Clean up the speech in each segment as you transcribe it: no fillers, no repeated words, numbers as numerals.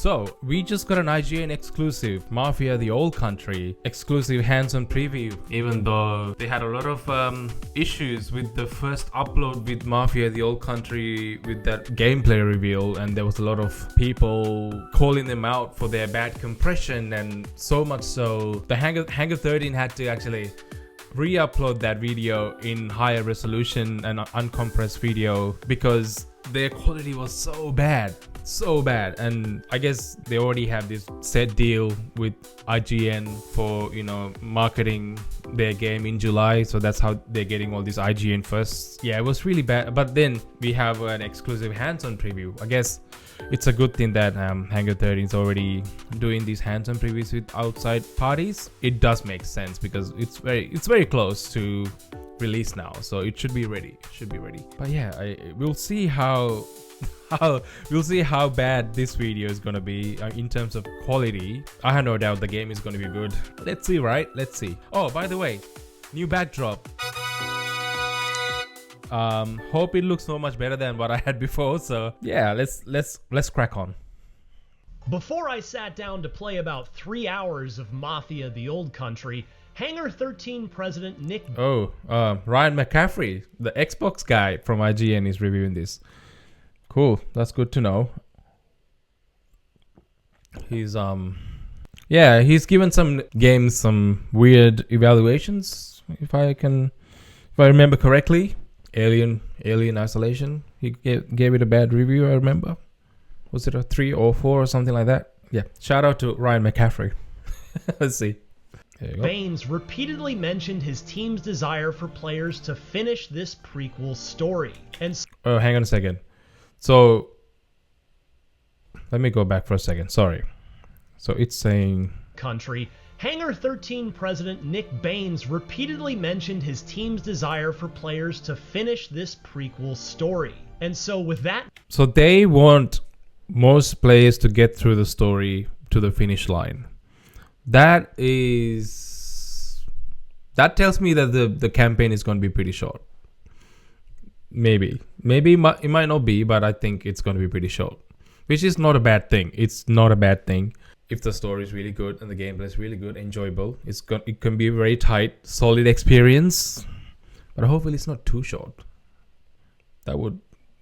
So we just got an IGN exclusive, Mafia the Old Country exclusive hands-on preview. Even though they had a lot of issues with the first upload with Mafia the Old Country with that gameplay reveal, and there was a lot of people calling them out for their bad compression, and so much so the Hangar 13 had to actually re-upload that video in higher resolution and uncompressed video because their quality was so bad, and I guess they already have this set deal with IGN for, you know, marketing their game in July, so that's how they're getting all these IGN firsts. Yeah, it was really bad, but then we have an exclusive hands-on preview. I guess it's a good thing that Hangar 13 is already doing these hands-on previews with outside parties. It does make sense because it's very close to release now, so it should be ready. But yeah, we'll see how bad this video is gonna be in terms of quality. I have no doubt the game is gonna be good. Let's see, right? Let's see. Oh, by the way, new backdrop. Hope it looks so much better than what I had before. So yeah, let's crack on. Before I sat down to play about 3 hours of Mafia the Old Country, Hangar 13 president Nick... Ryan McCaffrey, the Xbox guy from IGN, is reviewing this. Cool, that's good to know. He's he's given some games some weird evaluations, if I remember correctly. Alien Isolation, he gave it a bad review, I remember. Was it a 3 or 4 or something like that? Yeah, shout out to Ryan McCaffrey. Let's see. Baines repeatedly mentioned his team's desire for players to finish this prequel story. And oh, hang on a second. So let me go back for a second. Sorry. So it's saying country. Hangar 13 president Nick Baines repeatedly mentioned his team's desire for players to finish this prequel story. And so with that... So they want most players to get through the story to the finish line. That tells me that the campaign is going to be pretty short. Maybe it might not be, but I think it's going to be pretty short, which is not a bad thing. It's not a bad thing if the story is really good and the gameplay is really good, enjoyable. It can be a very tight, solid experience, but hopefully it's not too short. That would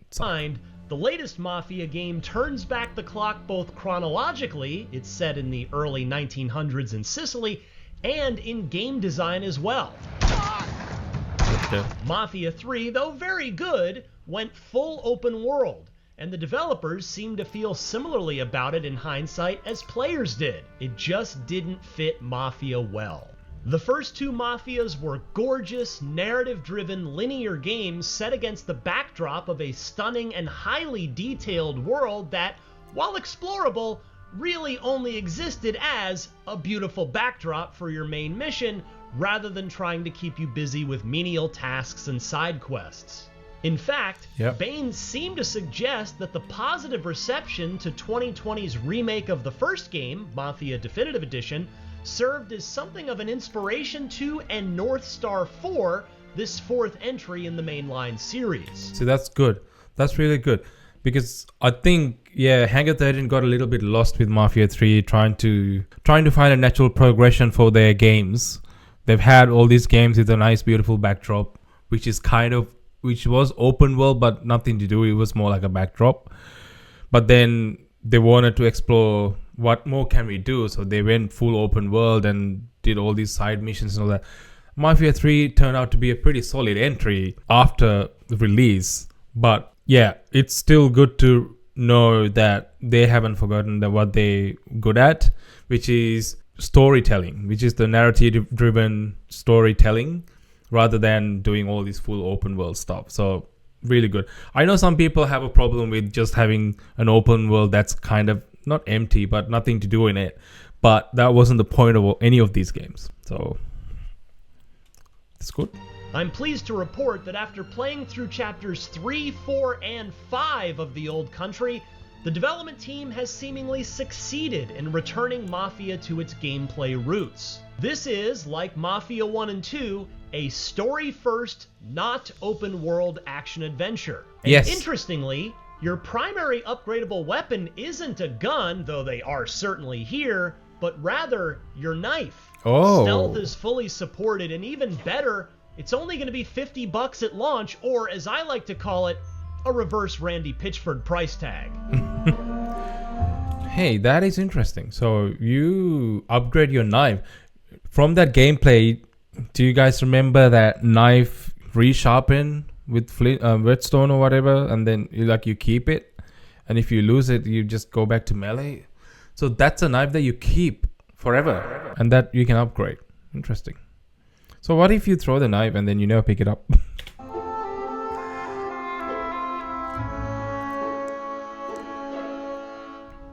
find the latest Mafia game turns back the clock both chronologically, it's set in the early 1900s in Sicily, and in game design as well. Okay. Mafia 3, though very good, went full open world, and the developers seem to feel similarly about it in hindsight as players did. It just didn't fit Mafia well. The first two Mafias were gorgeous, narrative-driven, linear games set against the backdrop of a stunning and highly detailed world that, while explorable, really only existed as a beautiful backdrop for your main mission, rather than trying to keep you busy with menial tasks and side quests. In fact, Baines seemed to suggest that the positive reception to 2020's remake of the first game, Mafia Definitive Edition, served as something of an inspiration to and North Star 4, this fourth entry in the mainline series. So that's good. That's really good. Because I think, Hangar 13 got a little bit lost with Mafia 3, trying to find a natural progression for their games. They've had all these games with a nice, beautiful backdrop, which was open world, but nothing to do. It was more like a backdrop. But then they wanted to explore what more can we do, so they went full open world and did all these side missions and all that. Mafia 3 turned out to be a pretty solid entry after the release, but yeah, it's still good to know that they haven't forgotten what they're good at, which is storytelling, which is the narrative-driven storytelling, rather than doing all this full open world stuff. So really good. I know some people have a problem with just having an open world that's kind of not empty, but nothing to do in it. But that wasn't the point of any of these games. So it's good. I'm pleased to report that after playing through chapters 3, 4, and 5 of The Old Country, the development team has seemingly succeeded in returning Mafia to its gameplay roots. This is, like Mafia 1 and 2, a story-first, not open-world action-adventure. And yes. Interestingly, Your primary upgradable weapon isn't a gun, though they are certainly here, but rather your knife. Oh. Stealth is fully supported, and even better, it's only going to be $50 at launch, or as I like to call it, a reverse Randy Pitchford price tag. Hey, that is interesting. So you upgrade your knife. From that gameplay, do you guys remember that knife resharpen with whetstone or whatever, and then you keep it, and if you lose it, you just go back to melee? So that's a knife that you keep forever, and that you can upgrade. Interesting. So what if you throw the knife and then you never pick it up?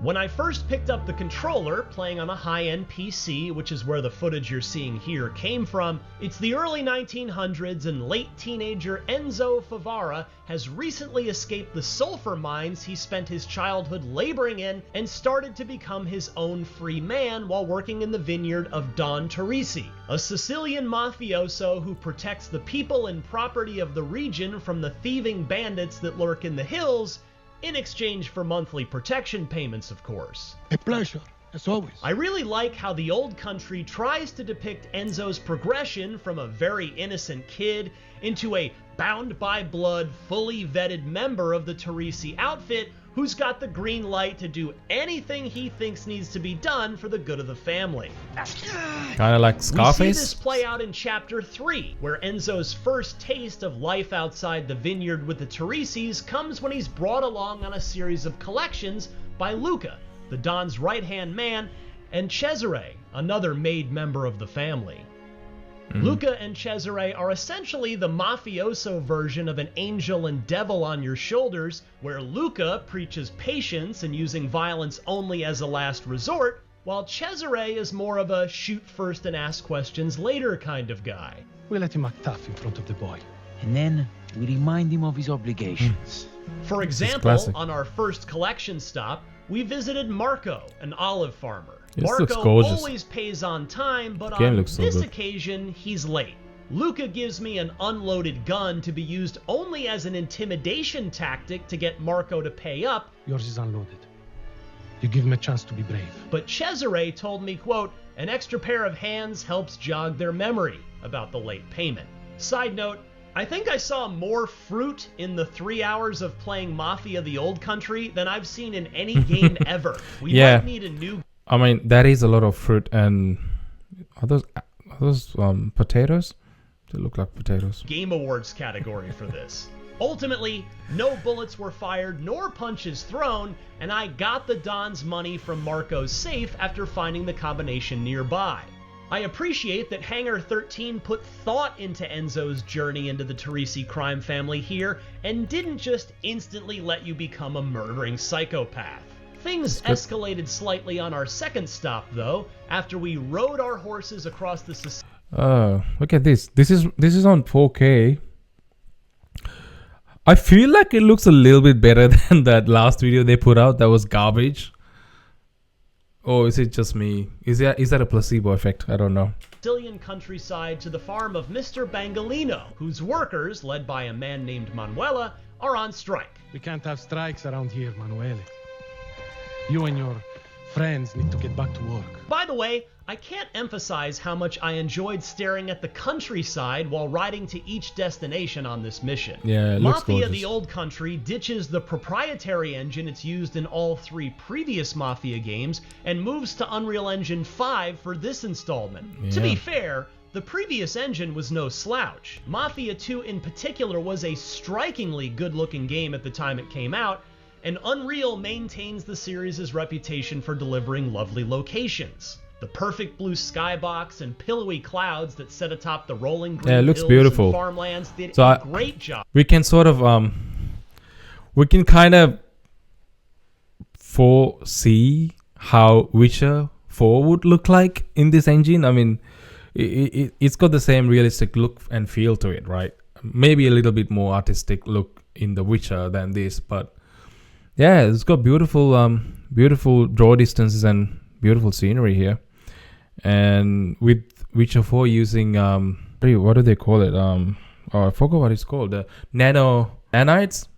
When I first picked up the controller, playing on a high-end PC, which is where the footage you're seeing here came from, it's the early 1900s and late teenager Enzo Favara has recently escaped the sulfur mines he spent his childhood laboring in and started to become his own free man while working in the vineyard of Don Teresi, a Sicilian mafioso who protects the people and property of the region from the thieving bandits that lurk in the hills, in exchange for monthly protection payments, of course. A pleasure, as always. I really like how the old country tries to depict Enzo's progression from a very innocent kid into a bound by blood, fully vetted member of the Teresi outfit who's got the green light to do anything he thinks needs to be done for the good of the family. Kind of like Scarface. We see this play out in Chapter 3, where Enzo's first taste of life outside the vineyard with the Teresis comes when he's brought along on a series of collections by Luca, the Don's right-hand man, and Cesare, another made member of the family. Luca and Cesare are essentially the mafioso version of an angel and devil on your shoulders, where Luca preaches patience and using violence only as a last resort, while Cesare is more of a shoot first and ask questions later kind of guy. We let him act tough in front of the boy. And then we remind him of his obligations. For example, on our first collection stop, we visited Marco, an olive farmer. This looks Marco gorgeous. always pays on time, but Game on looks so this good. occasion, he's late. Luca gives me an unloaded gun to be used only as an intimidation tactic to get Marco to pay up, Yours is unloaded. You give him a chance to be brave. but Cesare told me, quote, an extra pair of hands helps jog their memory about the late payment. Side note, I think I saw more fruit in the 3 hours of playing Mafia the Old Country than I've seen in any game ever. We Yeah. might need a new I mean, that is a lot of fruit. And are those potatoes? They look like potatoes. Game Awards category for this. Ultimately, no bullets were fired nor punches thrown, and I got the Don's money from Marco's safe after finding the combination nearby. I appreciate that Hangar 13 put thought into Enzo's journey into the Teresi crime family here and didn't just instantly let you become a murdering psychopath. Things escalated slightly on our second stop, though, after we rode our horses across the Look at this. This is on 4K. I feel like it looks a little bit better than that last video they put out. That was garbage. Or is it just me? Is that a placebo effect? I don't know. Sicilian countryside to the farm of Mr. Bangolino, whose workers, led by a man named Manuela, are on strike. We can't have strikes around here, Manuele. You and your friends need to get back to work. By the way, I can't emphasize how much I enjoyed staring at the countryside while riding to each destination on this mission. Yeah, it looks Mafia gorgeous. the Old Country ditches the proprietary engine it's used in all 3 previous Mafia games and moves to Unreal Engine 5 for this installment. To be Yeah. fair, the previous engine was no slouch. Mafia 2 in particular was a strikingly good-looking game at the time it came out, and Unreal maintains the series' reputation for delivering lovely locations. The perfect blue skybox and pillowy clouds that sit atop the rolling green Yeah, it looks hills beautiful. and farmlands did So a great job. We can sort of we can kind of foresee how Witcher 4 would look like in this engine. I mean, it's got the same realistic look and feel to it, right? Maybe a little bit more artistic look in The Witcher than this, but yeah, it's got beautiful draw distances and beautiful scenery here. And with Witcher 4 using what do they call it? Oh, I forgot what it's called. The nanites.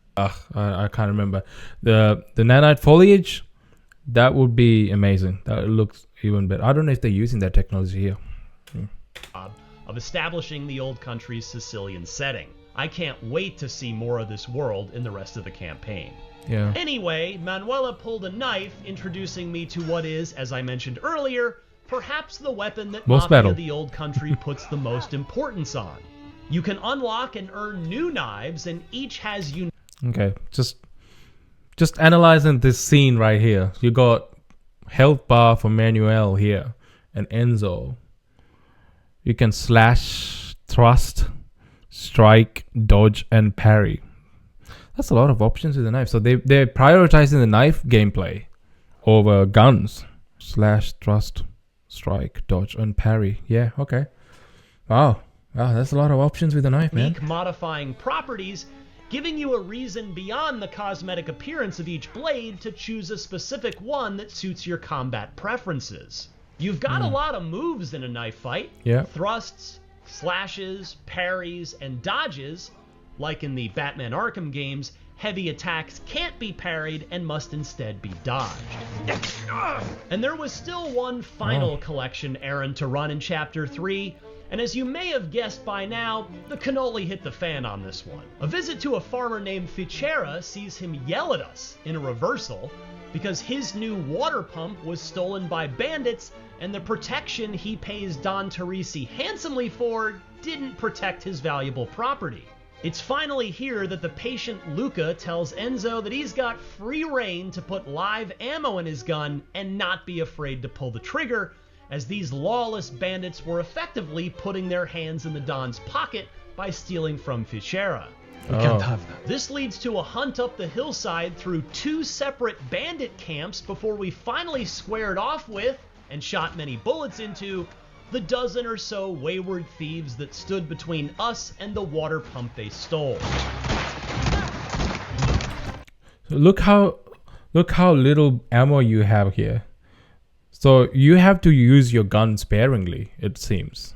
I can't remember. The nanite foliage, that would be amazing. That looks even better. I don't know if they're using that technology here. Of establishing the old country's Sicilian setting. I can't wait to see more of this world in the rest of the campaign. Yeah. Anyway, Manuela pulled a knife, introducing me to what is, as I mentioned earlier, perhaps the weapon that Boss Mafia battle. the Old Country puts the most importance on. You can unlock and earn new knives, and each has unique... Okay, just analyzing this scene right here. You got health bar for Manuel here and Enzo. You can slash, thrust, strike, dodge, and parry. That's a lot of options with the knife. So they're prioritizing the knife gameplay over guns. Slash, thrust, strike, dodge, and parry. Yeah, okay. Wow, that's a lot of options with the knife, man. modifying properties, giving you a reason beyond the cosmetic appearance of each blade to choose a specific one that suits your combat preferences. You've got a lot of moves in a knife fight. Yeah. Thrusts, slashes, parries, and dodges. Like in the Batman Arkham games, heavy attacks can't be parried and must instead be dodged. And there was still one final collection errand to run in Chapter 3, and as you may have guessed by now, the cannoli hit the fan on this one. A visit to a farmer named Ficera sees him yell at us in a reversal because his new water pump was stolen by bandits, and the protection he pays Don Teresi handsomely for didn't protect his valuable property. It's finally here that the patient Luca tells Enzo that he's got free reign to put live ammo in his gun and not be afraid to pull the trigger, as these lawless bandits were effectively putting their hands in the Don's pocket by stealing from Ficera. We can't have that. This leads to a hunt up the hillside through 2 separate bandit camps before we finally squared off with, and shot many bullets into, the dozen or so wayward thieves that stood between us and the water pump they stole. Look how little ammo you have here. So you have to use your gun sparingly, it seems.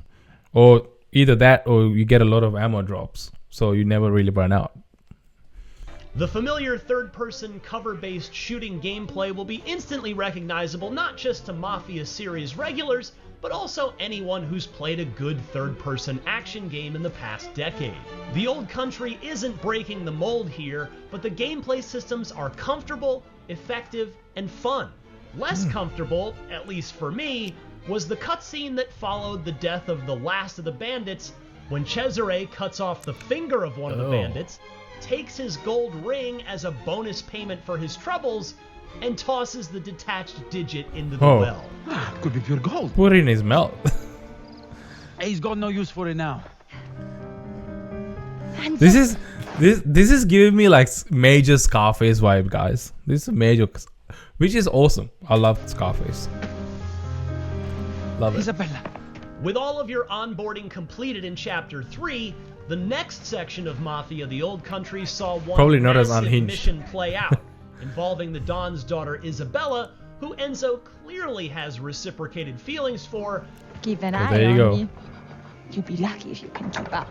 Or either that or you get a lot of ammo drops, so you never really run out. The familiar third-person cover-based shooting gameplay will be instantly recognizable not just to Mafia series regulars, but also anyone who's played a good third-person action game in the past decade. The Old Country isn't breaking the mold here, but the gameplay systems are comfortable, effective, and fun. Less comfortable, at least for me, was the cutscene that followed the death of the last of the bandits when Cesare cuts off the finger of one of the bandits, takes his gold ring as a bonus payment for his troubles, and tosses the detached digit into the well. Could be pure gold. Put it in his mouth. He's got no use for it now. This is giving me like major Scarface vibe, guys. This is a major, which is awesome. I love Scarface. Love it. Isabella. With all of your onboarding completed in Chapter 3, the next section of Mafia the Old Country saw one Probably not as massive unhinged. mission play out, involving the Don's daughter Isabella, who Enzo clearly has reciprocated feelings for. Keep an Well, eye there you on go. me. You'll be lucky if you can keep up.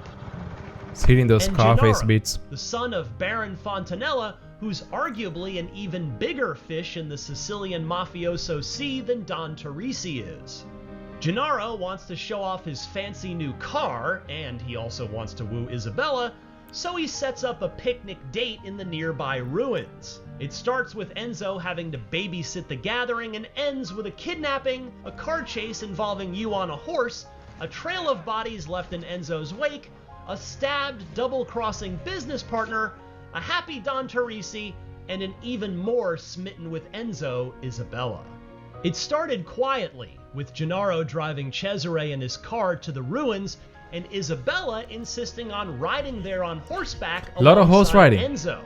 It's hitting those And Scarface Gennaro, beats. the son of Baron Fontanella, who's arguably an even bigger fish in the Sicilian mafioso sea than Don Teresi is. Gennaro wants to show off his fancy new car, and he also wants to woo Isabella, so he sets up a picnic date in the nearby ruins. It starts with Enzo having to babysit the gathering and ends with a kidnapping, a car chase involving you on a horse, a trail of bodies left in Enzo's wake, a stabbed, double-crossing business partner, a happy Don Teresi, and an even more smitten with Enzo, Isabella. It started quietly, with Gennaro driving Cesare in his car to the ruins, and Isabella insisting on riding there on horseback A lot of horse alongside riding. Enzo.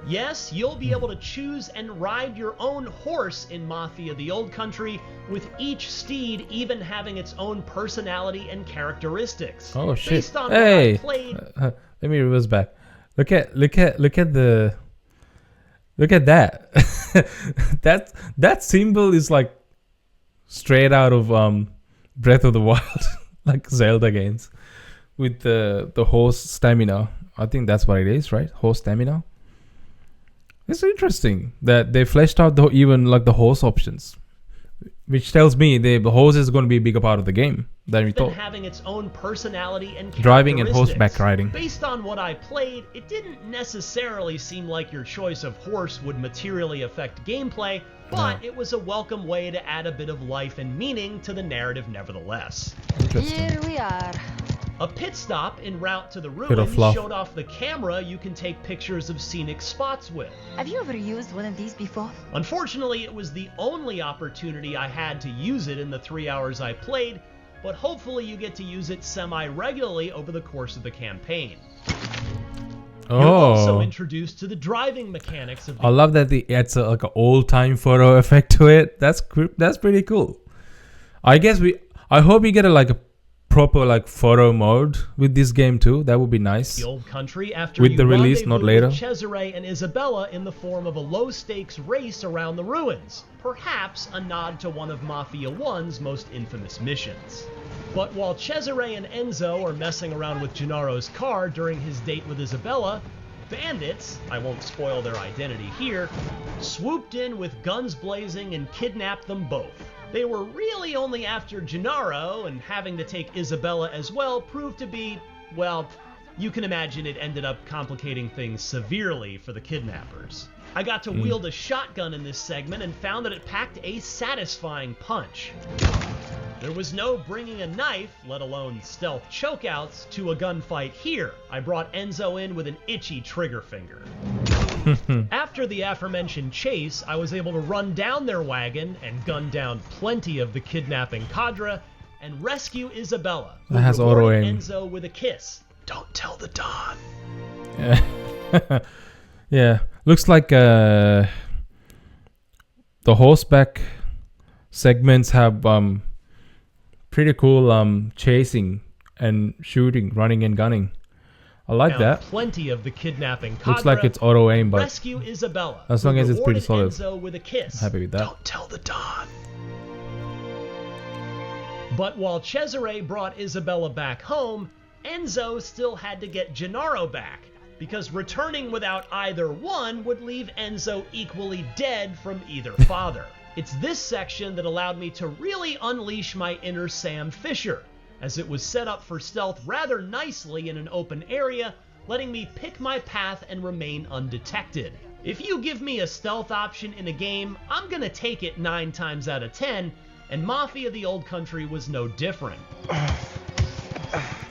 Yes, you'll be able to choose and ride your own horse in Mafia the Old Country, with each steed even having its own personality and characteristics. Oh shit! Based on Hey, what I played, let me reverse back. Look at that. that symbol is like straight out of Breath of the Wild, like Zelda games, with the horse stamina. I think that's what it is, right? Horse stamina. It's interesting that they fleshed out even like the horse options, which tells me the horse is going to be a bigger part of the game than we thought. Having its own personality and Driving and characteristics. horseback riding. Based on what I played, it didn't necessarily seem like your choice of horse would materially affect gameplay, but it was a welcome way to add a bit of life and meaning to the narrative nevertheless. Here we are. A pit stop en route to the Bit of ruins fluff. showed off the camera you can take pictures of scenic spots with. Have you ever used one of these before? Unfortunately, it was the only opportunity I had to use it in the 3 hours I played, but hopefully you get to use it semi-regularly over the course of the campaign. You're also introduced to the driving mechanics of the I love that it's like an old-time photo effect to it. That's pretty cool. I hope we get a proper photo mode with this game too. That would be nice. the old country after With you the release, not rendezvous later. with Cesare and Isabella in the form of a low-stakes race around the ruins, perhaps a nod to one of Mafia 1's most infamous missions. But while Cesare and Enzo are messing around with Gennaro's car during his date with Isabella, bandits, I won't spoil their identity here, swooped in with guns blazing and kidnapped them both. They were really only after Gennaro, and having to take Isabella as well proved to be, well, you can imagine it ended up complicating things severely for the kidnappers. I got to wield a shotgun in this segment and found that it packed a satisfying punch. There was no bringing a knife, let alone stealth chokeouts, to a gunfight here. I brought Enzo in with an itchy trigger finger. After the aforementioned chase, I was able to run down their wagon and gun down plenty of the kidnapping cadre and rescue Isabella, who That has rewarded auto-aim. Enzo with a kiss. Don't tell the Don. Yeah, looks like the horseback segments have pretty cool chasing and shooting, running and gunning. I like Found that. plenty of the kidnapping cadre. Looks like it's auto aim, but rescue Isabella. as long who as it's pretty rewarded solid. Enzo with a kiss. I'm happy with that. Don't tell the Don. But while Cesare brought Isabella back home, Enzo still had to get Gennaro back, because returning without either one would leave Enzo equally dead from either father. It's this section that allowed me to really unleash my inner Sam Fisher, as it was set up for stealth rather nicely in an open area, letting me pick my path and remain undetected. If you give me a stealth option in a game, I'm gonna take it 9 times out of 10, and Mafia the Old Country was no different.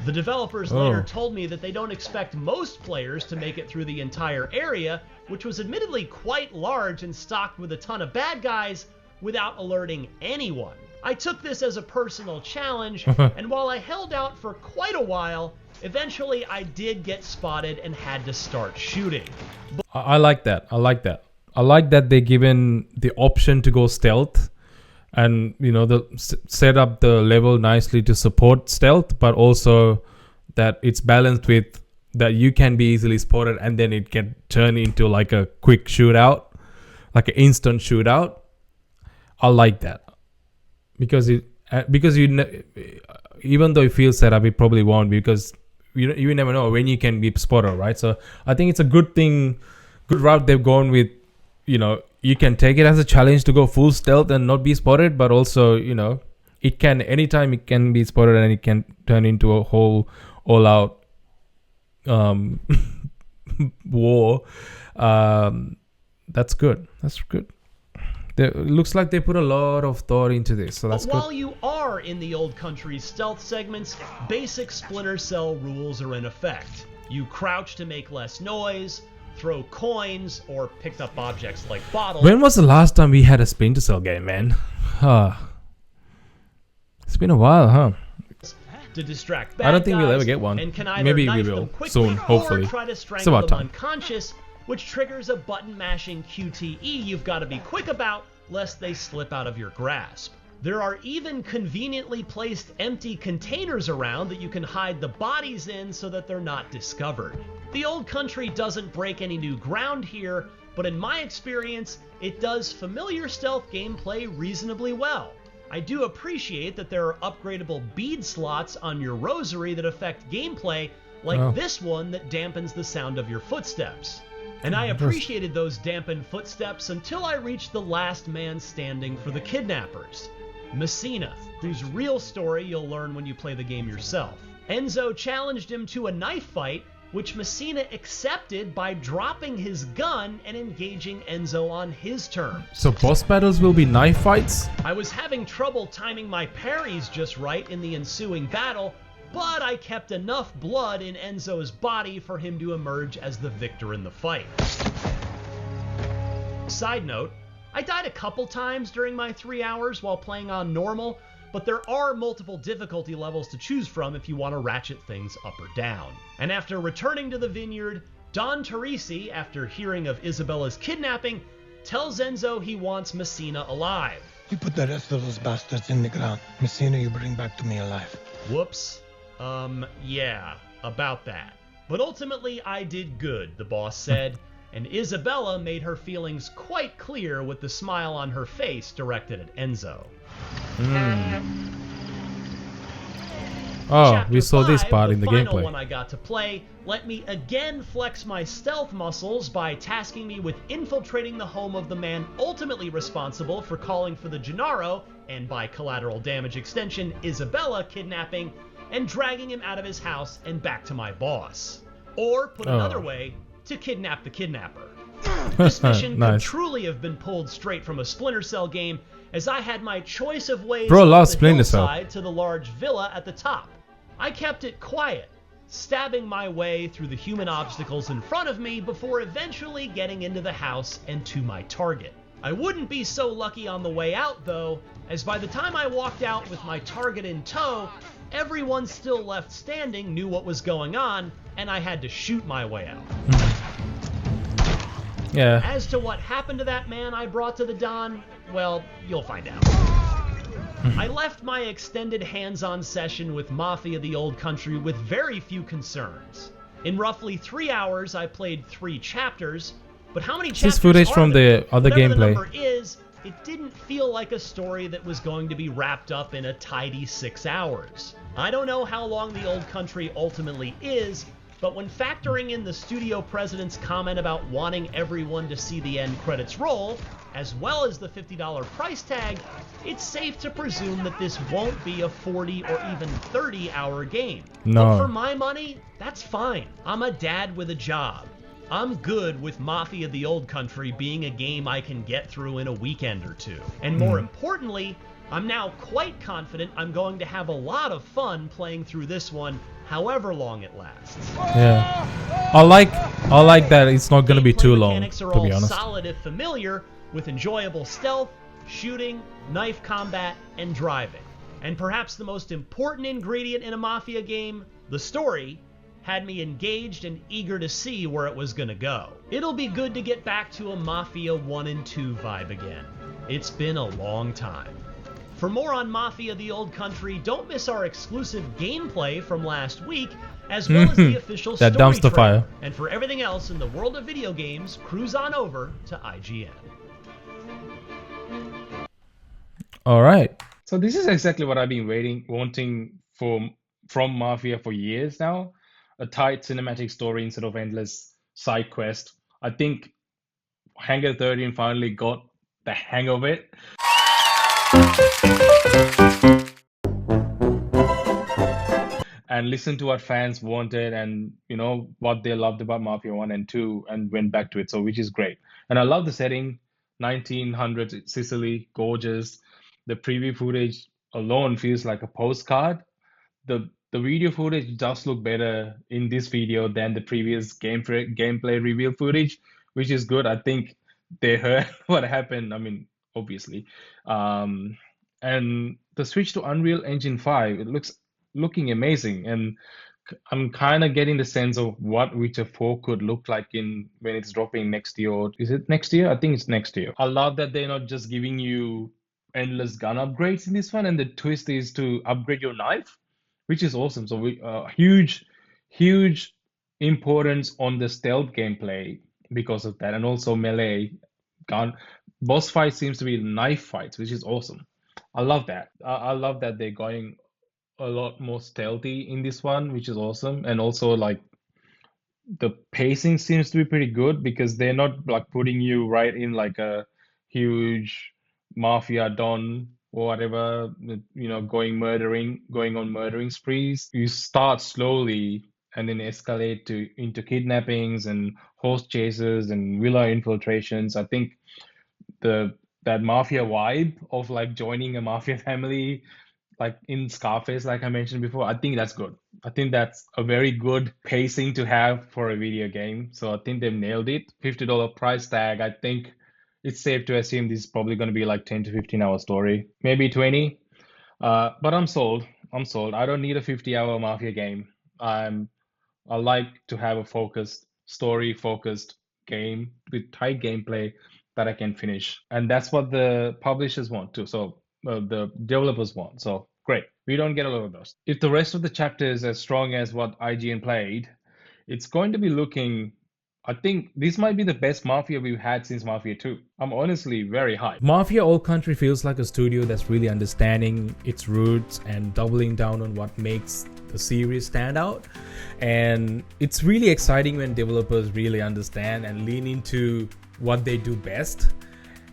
The developers later told me that they don't expect most players to make it through the entire area, which was admittedly quite large and stocked with a ton of bad guys, without alerting anyone. I took this as a personal challenge, and while I held out for quite a while, eventually I did get spotted and had to start shooting. I like that. I like that they given the option to go stealth, and set up the level nicely to support stealth, but also that it's balanced with that you can be easily spotted, and then it can turn into like a quick shootout, like an instant shootout. I like that because even though it feels set up, it probably won't, because you never know when you can be spotted, right? So I think it's a good route they've gone with. You can take it as a challenge to go full stealth and not be spotted, but also it can anytime it can be spotted, and it can turn into a whole all-out war. That's good. It looks like they put a lot of thought into this, so that's but good. while you are in the Old Country stealth segments, basic Splinter Cell rules are in effect. You crouch to make less noise, throw coins, or picked up objects like bottles. When was the last time we had a Splinter Cell game, man? It's been a while, huh? To distract bad I don't think we'll guys, ever get one. and can either Maybe we knife will them quickly soon, hopefully. Or try to It's strangle about them time. unconscious, which triggers a button-mashing QTE you've got to be quick about, lest they slip out of your grasp. There are even conveniently placed empty containers around that you can hide the bodies in so that they're not discovered. The Old Country doesn't break any new ground here, but in my experience, it does familiar stealth gameplay reasonably well. I do appreciate that there are upgradable bead slots on your rosary that affect gameplay, like this one that dampens the sound of your footsteps. And I appreciated those dampened footsteps until I reached the last man standing for the kidnappers, Messina, whose real story you'll learn when you play the game yourself. Enzo challenged him to a knife fight, which Messina accepted by dropping his gun and engaging Enzo on his terms. So boss battles will be knife fights? I was having trouble timing my parries just right in the ensuing battle, but I kept enough blood in Enzo's body for him to emerge as the victor in the fight. Side note, I died a couple times during my 3 hours while playing on normal, but there are multiple difficulty levels to choose from if you want to ratchet things up or down. And after returning to the vineyard, Don Teresi, after hearing of Isabella's kidnapping, tells Enzo he wants Messina alive. You put the rest of those bastards in the ground. Messina you bring back to me alive. Whoops. Yeah, about that. But ultimately, I did good, the boss said, and Isabella made her feelings quite clear with the smile on her face directed at Enzo. Oh, Chapter we saw this 5, part in the final gameplay. one I got to play, let me again flex my stealth muscles by tasking me with infiltrating the home of the man ultimately responsible for calling for the Gennaro, and by collateral damage extension, Isabella kidnapping, and dragging him out of his house and back to my boss. Or, put another way, to kidnap the kidnapper. This mission could truly have been pulled straight from a Splinter Cell game, as I had my choice of ways Bro from loves the Splinter Cell. hillside to the large villa at the top. I kept it quiet, stabbing my way through the human obstacles in front of me before eventually getting into the house and to my target. I wouldn't be so lucky on the way out, though, as by the time I walked out with my target in tow, everyone still left standing knew what was going on, and I had to shoot my way out. Yeah. As to what happened to that man I brought to the Don, well, you'll find out. I left my extended hands-on session with Mafia the Old Country with very few concerns. In roughly 3 hours, I played 3 chapters, but how many chapters This footage are from there? the other Whatever gameplay. The number is, it didn't feel like a story that was going to be wrapped up in a tidy 6 hours. I don't know how long the Old Country ultimately is, but when factoring in the studio president's comment about wanting everyone to see the end credits roll, as well as the $50 price tag, it's safe to presume that this won't be a 40 or even 30-hour game. No. But for my money, that's fine. I'm a dad with a job. I'm good with Mafia the Old Country being a game I can get through in a weekend or two. And more importantly, I'm now quite confident I'm going to have a lot of fun playing through this one, however long it lasts. Yeah. I like that it's not gonna be Gameplay too long, mechanics are to be all honest. solid if familiar, with enjoyable stealth, shooting, knife combat, and driving. And perhaps the most important ingredient in a Mafia game, the story, had me engaged and eager to see where it was gonna go. It'll be good to get back to a Mafia 1 and 2 vibe again. It's been a long time. For more on Mafia the Old Country, don't miss our exclusive gameplay from last week, as well as the official That story dumpster trailer. fire. And for everything else in the world of video games, cruise on over to IGN. All right. So this is exactly what I've been wanting from Mafia for years now. A tight cinematic story instead of endless side quest. I think Hangar 13 finally got the hang of it. And listened to what fans wanted and what they loved about Mafia 1 and 2 and went back to it, so which is great. And I love the setting, 1900s Sicily, gorgeous. The preview footage alone feels like a postcard. The video footage does look better in this video than the previous gameplay reveal footage, which is good. I think they heard what happened. I mean, obviously. And the switch to Unreal Engine 5, it looking amazing, and I'm kind of getting the sense of what Witcher 4 could look like when it's dropping next year. Or is it next year? I think it's next year. I love that they're not just giving you endless gun upgrades in this one, and the twist is to upgrade your knife, which is awesome. So huge importance on the stealth gameplay because of that, and also melee gun boss fight seems to be knife fights, which is awesome. I love that. I love that they're going a lot more stealthy in this one, which is awesome. And also like the pacing seems to be pretty good because they're not like putting you right in like a huge mafia don or whatever, going on murdering sprees. You start slowly and then escalate to into kidnappings and horse chases and villa infiltrations. I think the that mafia vibe of like joining a mafia family like in Scarface, like I mentioned before, I think that's good. I think that's a very good pacing to have for a video game. So I think they've nailed it. $50 price tag. I think it's safe to assume this is probably going to be like 10 to 15 hour story, maybe 20. But I'm sold. I'm sold. I don't need a 50-hour Mafia game. I like to have a focused, story-focused game with tight gameplay that I can finish, and that's what the publishers want too. So the developers want. So great. We don't get a lot of those. If the rest of the chapter is as strong as what IGN played, it's going to be looking. I think this might be the best Mafia we've had since Mafia 2. I'm honestly very hyped. Mafia Old Country feels like a studio that's really understanding its roots and doubling down on what makes the series stand out. And it's really exciting when developers really understand and lean into what they do best.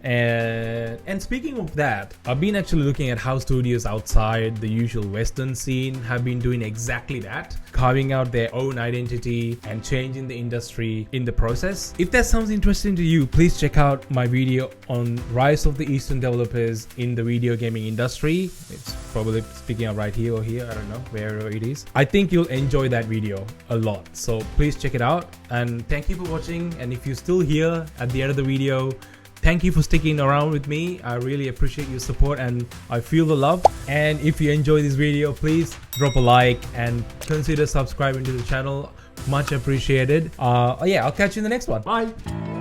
And speaking of that, I've been actually looking at how studios outside the usual Western scene have been doing exactly that, carving out their own identity and changing the industry in the process. If that sounds interesting to you, please check out my video on Rise of the Eastern Developers in the video gaming industry. It's probably speaking out right here or here, I don't know, wherever it is. I think you'll enjoy that video a lot, so please check it out. And thank you for watching, and if you're still here at the end of the video, thank you for sticking around with me. I really appreciate your support and I feel the love. And if you enjoy this video, please drop a like and consider subscribing to the channel. Much appreciated. Yeah, I'll catch you in the next one. Bye.